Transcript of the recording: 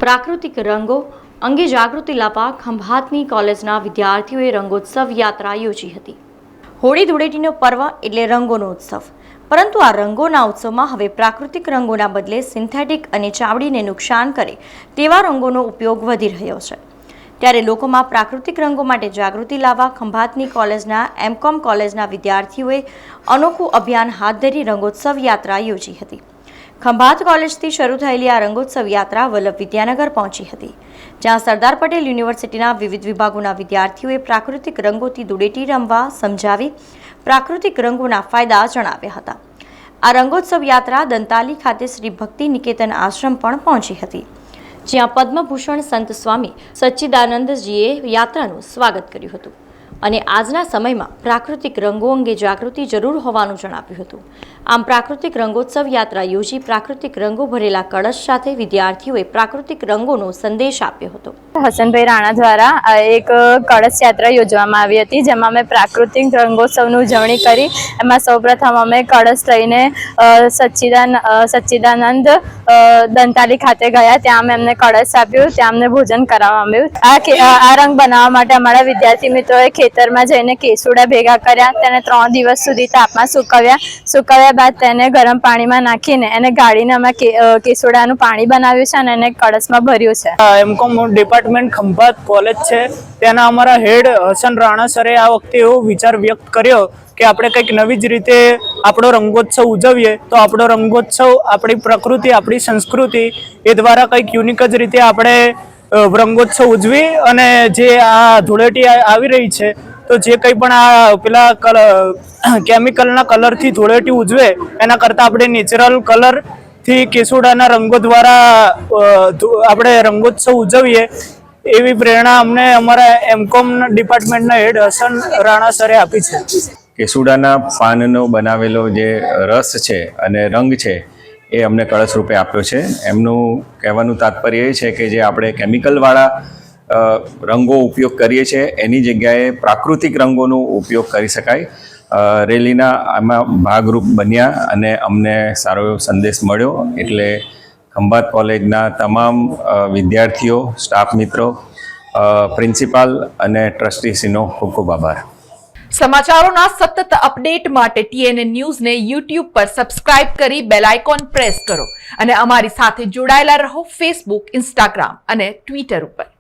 પ્રાકૃતિક રંગો અંગે જાગૃતિ લાવવા ખંભાતની કોલેજના વિદ્યાર્થીઓએ રંગોત્સવ યાત્રા યોજી હતી। હોળી ધૂળેટીનો પર્વ એટલે રંગોનો ઉત્સવ, પરંતુ આ રંગોના ઉત્સવમાં હવે પ્રાકૃતિક રંગોના બદલે સિન્થેટિક અને ચામડીને નુકસાન કરે તેવા રંગોનો ઉપયોગ વધી રહ્યો છે। ત્યારે લોકોમાં પ્રાકૃતિક રંગો માટે જાગૃતિ લાવવા ખંભાતની કોલેજના એમકોમ કોલેજના વિદ્યાર્થીઓએ અનોખું અભિયાન હાથ ધરી રંગોત્સવ યાત્રા યોજી હતી। ખંભાત કોલેજથી શરૂ થયેલી આ રંગોત્સવ યાત્રા વલ્લભ વિદ્યાનગર પહોંચી હતી, જ્યાં સરદાર પટેલ યુનિવર્સિટીના વિવિધ વિભાગોના વિદ્યાર્થીઓએ પ્રાકૃતિક રંગોથી ધૂળેટી રમવા સમજાવી પ્રાકૃતિક રંગોના ફાયદા જણાવ્યા હતા। આ રંગોત્સવ યાત્રા દંતાલી ખાતે શ્રી ભક્તિ નિકેતન આશ્રમ પણ પહોંચી હતી, જ્યાં પદ્મભૂષણ સંત સ્વામી સચ્ચિદાનંદજીએ યાત્રાનું સ્વાગત કર્યું હતું અને આજના સમયમાં પ્રાકૃતિક રંગો અંગે જાગૃતિ જરૂર હોવાનું જણાવ્યું હતું। આમ પ્રાકૃતિક રંગોત્સવ યાત્રા યોજી પ્રાકૃતિક રંગો ભરેલા કળશ સાથે વિદ્યાર્થીઓએ પ્રાકૃતિક રંગોનો સંદેશ આપ્યો હતો। હસનભાઈ રાણા દ્વારા એક કળશ યાત્રા યોજવામાં આવી હતી, જેમાં અમે પ્રાકૃતિક રંગોત્સવની ઉજવણી કરી। એમાં સૌપ્રથમ અમે કળશ લઈને સચ્ચિદાનંદ દંતાલી ખાતે ગયા, ત્યાં અમે એમને કળશ આપ્યું, ત્યાં અમને ભોજન કરાવવામાં આવ્યું। આ રંગ બનાવવા માટે અમારા વિદ્યાર્થી મિત્રોએ ખેતરમાં જઈને કેસુડા ભેગા કર્યા, તેને 3 દિવસ સુધી તાપમાં સુકવ્યા બાદ તેને ગરમ પાણીમાં નાખીને એને ગાળીને અમે કેસુડાનું પાણી બનાવ્યું છે અને એને કળશમાં ભર્યું છે। એમકોમ ડિપાર્ટમેન્ટ ખંભાત કોલેજ છે, તેના અમારા હેડ હસન રાણા સરે આ વખતે એવો વિચાર વ્યક્ત કર્યો કે આપણે કંઈક નવી જ રીતે આપણો રંગોત્સવ ઉજવીએ, તો આપણો રંગોત્સવ આપણી પ્રકૃતિ, આપણી સંસ્કૃતિ એ દ્વારા કંઈક યુનિક જ રીતે આપણે રંગોત્સવ ઉજવી અને જે આ ધૂળેટી આવી રહી છે, તો જે કંઈ પણ આ પેલા કેમિકલના કલરથી ધૂળેટી ઉજવે એના કરતાં આપણે નેચરલ કલરથી કેસુડાના રંગો દ્વારા આપણે રંગોત્સવ ઉજવીએ એવી પ્રેરણા અમને અમારા એમકોમ ડિપાર્ટમેન્ટના હેડ હસન રાણા સરે આપી છે। કેસુડાના પાનનો બનાવેલો જે રસ છે અને રંગ છે એ અમને કળશ રૂપે આપ્યો છે। એમનું કહેવાનું તાત્પર્ય એ છે કે જે આપણે કેમિકલવાળા રંગો ઉપયોગ કરીએ છીએ એની જગ્યાએ પ્રાકૃતિક રંગોનો ઉપયોગ કરી શકાય। રેલીના આમાં ભાગરૂપ બન્યા અને અમને સારો એવો સંદેશ મળ્યો, એટલે ખંભાત કોલેજના તમામ વિદ્યાર્થીઓ, સ્ટાફ મિત્રો, પ્રિન્સિપાલ અને ટ્રસ્ટીશ્રીનો ખૂબ ખૂબ આભાર। સમાચારોના સતત અપડેટ માટે TNN ન્યૂઝને YouTube પર સબસ્ક્રાઇબ કરી બેલ આઇકોન પ્રેસ કરો અને અમારી સાથે જોડાયેલા રહો Facebook, Instagram અને Twitter ઉપર।